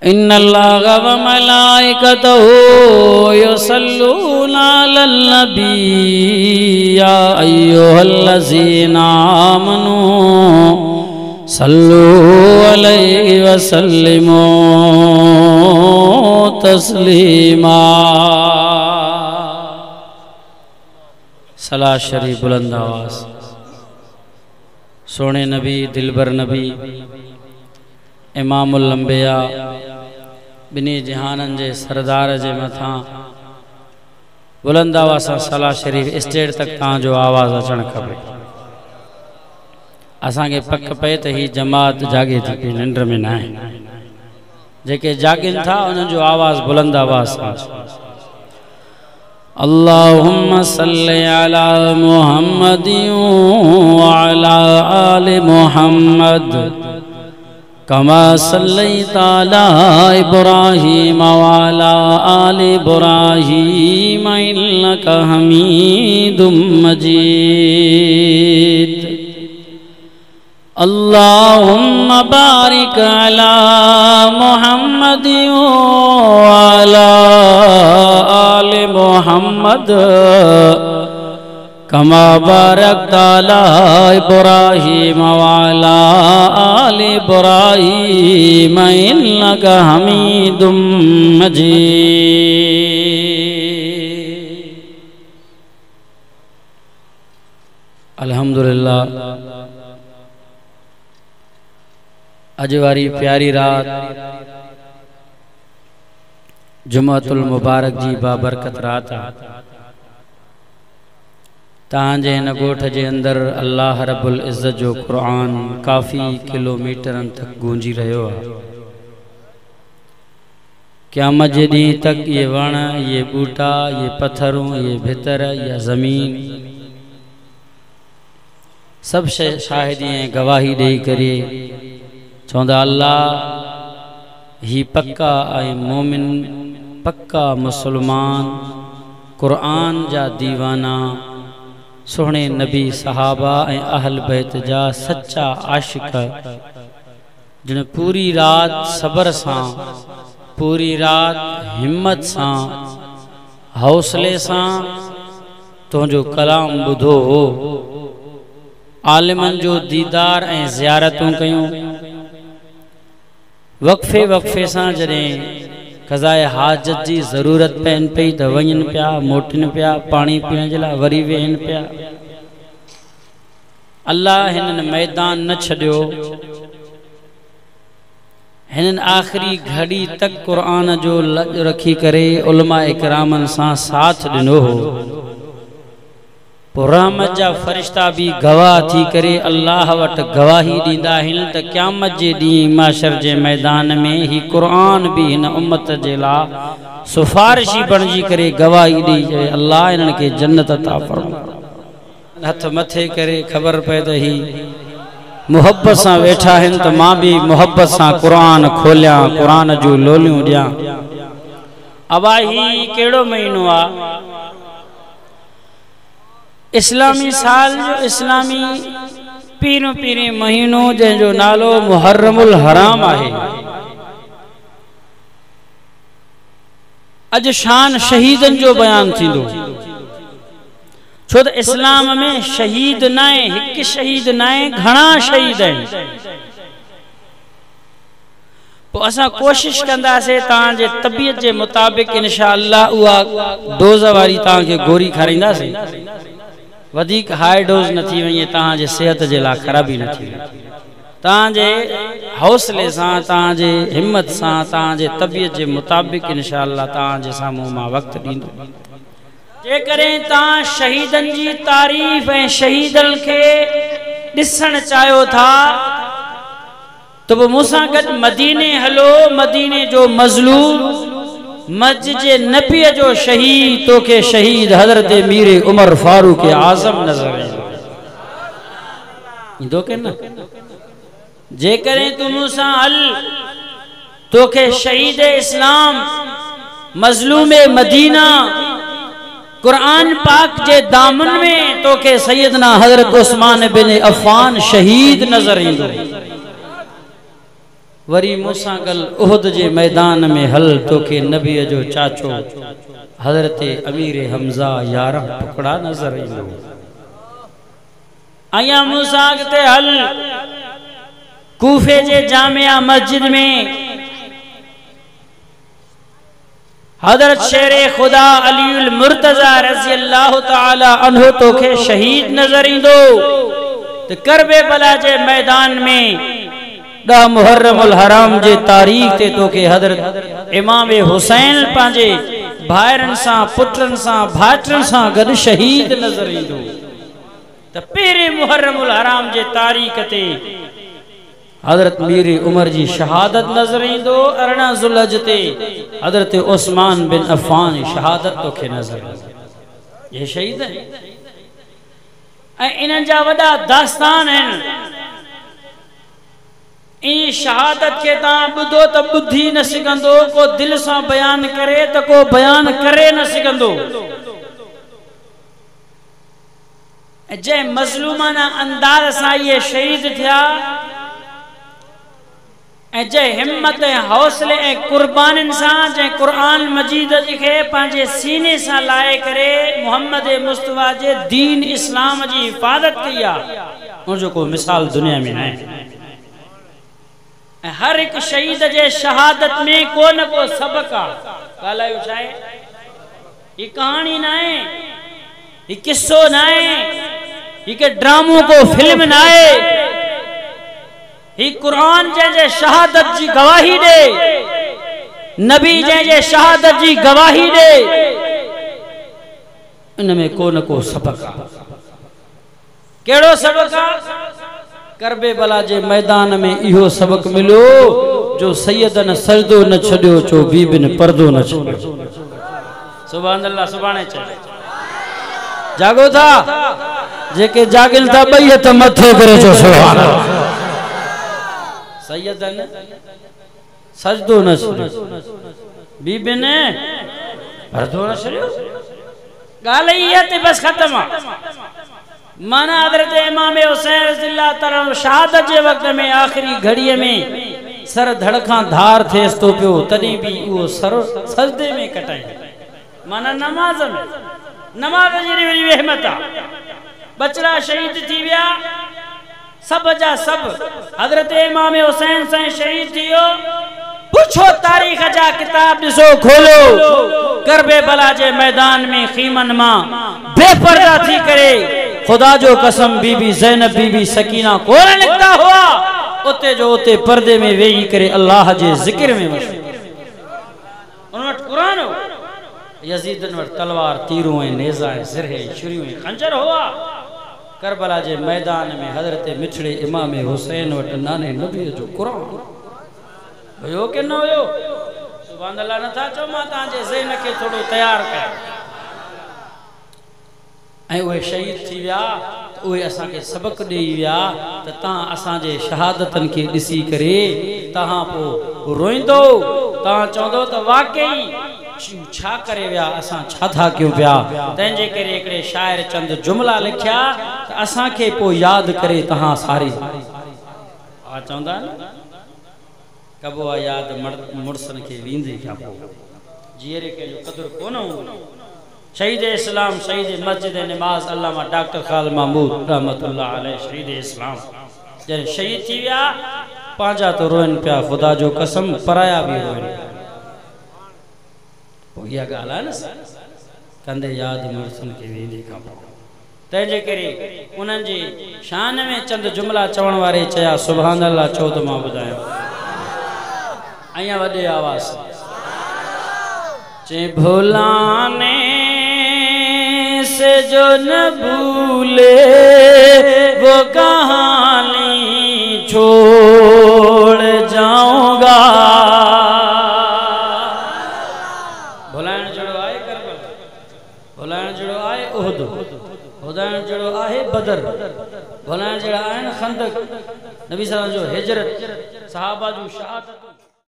इन्नल्लाह व मलाइकतहू युसल्लूना अलन नबी या अय्युहल्लज़ीना आमनू सल्लू अलैहि व सल्लिमू तस्लीमा। सलात शरीफ बुलंद आवाज़। सोने नबी दिलबर नबी इमामुल अंबिया बिनी जहानन जे सरदार जे मथा बुलंद आवाज़ सां सलात शरीफ स्टेज तक तव्हांजो आवाज़ अचण खपे। असांखे पक पए त ही जमात जागे थी पई, निंड में न आहे। जेके जागिन था उन्हनि जो आवाज़ बुलंद आवाज़ सां। अल्लाहुम्मा सल्लि अला मुहम्मदिन व अला आलि मुहम्मद कमा सल्लैता अला इब्राहीम व अला आलि इब्राहीम इन्नका हमीदुम मजीद। अल्लाहुम्मा बारिक अला मुहम्मदिन व अला आलि मुहम्मद कमा बारकता अला इब्राहीम व अला आलि इब्राहीम इन्नका हमीदुम मजीद। अल्हम्दुलिल्लाह, अज वारी प्यारी रात जुमातुल मुबारक जी बाबरकत रात आहे। तव्हांजे हिन ॻोठ जे अंदर अल्लाह रब्बुल इज़्ज़त जो क़ुरान काफ़ी किलोमीटरनि तक गूंजी रहियो आहे। क़यामत जे ॾींहुं तक ये वण, ये बूटा, ये पत्थरूं, ये भितर, ये ज़मीन सब शाहिदी ऐं गवाही ॾेई करे चवंदा अल्लाह ही पक्का ऐं मोमिन, पक्का मुसलमान, क़ुरान जा दीवाना, सोहणे नबी सहाबा ऐं अहल बैत जा सच्चा आशिक, जिन पूरी रात सब्र सां, पूरी रात हिम्मत सां, हौसले सां तुंहिंजो कलाम ॿुधो हो, आलिमन जो दीदार ऐं ज़ियारतूं कयूं। वक़फ़े वक़फ़े सां जॾहिं क़ज़ाए हाजत जी ज़रूरत पवनि पई त वञनि पिया, मोटनि पिया, पाणी पीअण जे लाइ वरी वेहनि पिया। अल्लाह हिननि मैदान न छॾियो, हिननि आख़िरी घड़ी तक क़ुरान जो लॼ रखी करे उलमा इकरामनि सां साथ ॾिनो हो। रहमत जा फरिश्ता भी गवाह थी करे अल्लाह वटि गवाही ॾींदा आहिनि त क़यामत जे ॾींहुं माशर जे मैदान में ही क़ुरान भी हिन उम्मत जे लाइ सिफारिशी बणिजी करे गवाही ॾेई चए अल्लाह इन्हनि खे जन्नत अता फरमा। हथ मथे करे ख़बर पए त ही मुहब्बत सां वेठा आहिनि त मां भी मुहब्बत सां क़ुरान खोलियां, क़ुरान जूं लोलियूं ॾियां। अबा ही कहिड़ो महीनो आहे? इस्लामी साल जो इस्लामी पीरो पीरे महीनो जंहिंजो नालो मुहर्रमुल हराम आहे। अज शान शहीदन जो बयान थींदो, छो त इस्लाम में शहीद न आहे, हिकु शहीद न आहे, घणा शहीद आहिनि। पोइ असां कोशिश कंदासीं तव्हांजे तबियत जे मुताबिक़ इंशाअल्लाह उहा डोज़ वारी तव्हांखे गोरी खाराईंदासीं। वधिक हाई डोज न थी वञे, तव्हांजे सेहत जे लाइ ख़राबी न थी वञे। तव्हांजे हौसले सां, तव्हांजे हिम्मत सां, तव्हांजे तबियत जे मुताबिक़ इंशाअल्लाह तव्हांजे साम्हूं मां वक़्तु ॾींदो। जेकॾहिं तव्हां शहीदनि जी तारीफ़ ऐं शहीदनि खे ॾिसण चाहियो था त पोइ मूंसां गॾु मदीने हलो। मदीने जो मज़लूम, मस्जिद जे नबीअ जो शहीद, तोखे शहीद हज़रत मीर उमर फारूक आज़म नज़र ईंदो के न? जेकॾहिं तू मूंसां हल, तोखे शहीद इस्लाम, मज़लूम मदीना, कुरान पाक जे दामन में तोखे सैयदना हज़रत उस्मान बिन अफ़ान शहीद नज़र ईंदो। वरी मूसा गल उहद जे मैदान में हल तोखे नबी जो चाचो हजरत अमीर हमजा 11 टुकड़ा नजर ईंदो। आया मूसा अगते हल कूफे जे जामिया मस्जिद में हजरत शेरे खुदा अलीउल मुर्तजा रज़ी अल्लाह तआला अन्हु तोखे शहीद नजर ईंदो। तो करबे बला जे मैदान में 10 मुहर्रमुल हराम जे तारीख ते तोखे हजरत इमाम हुसैन पांजे भाइरन सा पुत्रन सा भाटरन सा गद शहीद नजर ईंदो। तो पहिरे मुहर्रमुल हराम जे तारीख ते हजरत मीर उमर जी शहादत नजर ईंदो। 18 ज़ुल्हज ते हजरत उस्मान बिन अफ़ान शहादत तोखे नजर। ये शहीद है इन जा वडा दास्तान हैं। ई शहादत के ता बुधो तो बुद्धि न सिकंदो, को दिल से बयान करे तो को बयान करे न सिकंदो। जे मजलूमाना अंदाज से ये शहीद थिया जे हिम्मत हौसले कुर्बानिन सा जे कुरान मजीद के पांजे सीने सा लाए करे मोहम्मद मुस्तफा जे दीन इस्लाम जी हिफाजत किया उन को मिसाल दुनिया में है। हर एक शहीद जे शहादत में को न को सबक गालायो चाहे। ये कहानी ना है, ये किस्सो ना है, ये ड्रामो को फिल्म ना है। ये कुरान जे शहादत जी गवाही दे, नबी जे शहादत जी गवाही दे, इनमें को न को सबक। केड़ो सबक? करबे बला जे मैदान में इहो सबक मिलो जो सैयदन सजदो न छड़ियो चो बीबिन पर्दो न छड़ियो। सुभान अल्लाह। सुभाने चले जागो था जेके जागिल था बैयत मथे करे जो सुभान अल्लाह। सैयदन सजदो न छड़ियो बीबिन पर्दो न छड़ियो। गाल ही है बस खत्म। माना हजरत इमाम हुसैन रज़ियल्लाहु तआला शहादत जे वक्त में आखिरी घड़ी में सर धड़का धार थेस तो पियो तदी भी वो सर सजदे में कटाई। माना नमाज में नमाज जी रहमत बचड़ा शहीद थी विया सब जा सब। हजरत इमाम हुसैन से शहीद थियो। पूछो तारीख जा किताब दिसो खोलो करबे बला जे मैदान में खीमन मां बेपर्दा थी करे खुदा जो कसम बीबी ज़ैनब बीबी सकीना कोन लिखता हुआ उते जो उते पर्दे में वेही करे अल्लाह जे जिक्र में मशगूल। उनवट कुरान हो, यजीदन वट तलवार तीरों ए नेजा ए सिरहे छुरियों ए खंजर हुआ। करबला जे मैदान में हजरत मिठड़े इमाम हुसैन वट नाने नबी जो कुरान हो के न हो। सुभान अल्लाह न था चो मां ता जे ज़हन के थोड़ो तैयार कर ऐ वे शहीद थी विया। तो वे असा के सबक दे विया त ता असा जे शहादतन के दिसी करे तहां पो रोइंदो ता चोंदो त वाकई छा करे विया असा छा था क्यों पिया। तंजे करे एकड़े शायर चंद जुमला लिखया त असा के पो याद करे तहां सारी आ चोंदा कबो आ याद मुर्सन के वींदे क्या पो जीरे के जो कदर कोन शहीद इस्लाम शहीद मस्जिद नमाज अल्लामा डॉक्टर खालिद महमूद रहमतुल्लाह अलैह शहीद इस्लाम जन शहीद थी विया पांजा तो रोइन पिया खुदा जो कसम पराया भी रोइन। या गाला न कंदे याद मुर्सन के वेंदे का तंजे करे उनन जी शान में चंद जुमला चवण वारे चया सुभान अल्लाह चो तो मां बुधायो अया वडे आवाज चे भुलाने से जो न भूले वो कहानी छोड़ जाऊंगा। भुलाण जड़ो आए करबला भुलाण जड़ो आए उहद भुलाण जड़ो आहे बदर भुलाण जड़ा आए खंदक नबी सल्लल्लाहु अलैहि वसल्लम जो हिजरत सहाबा जो शहादत।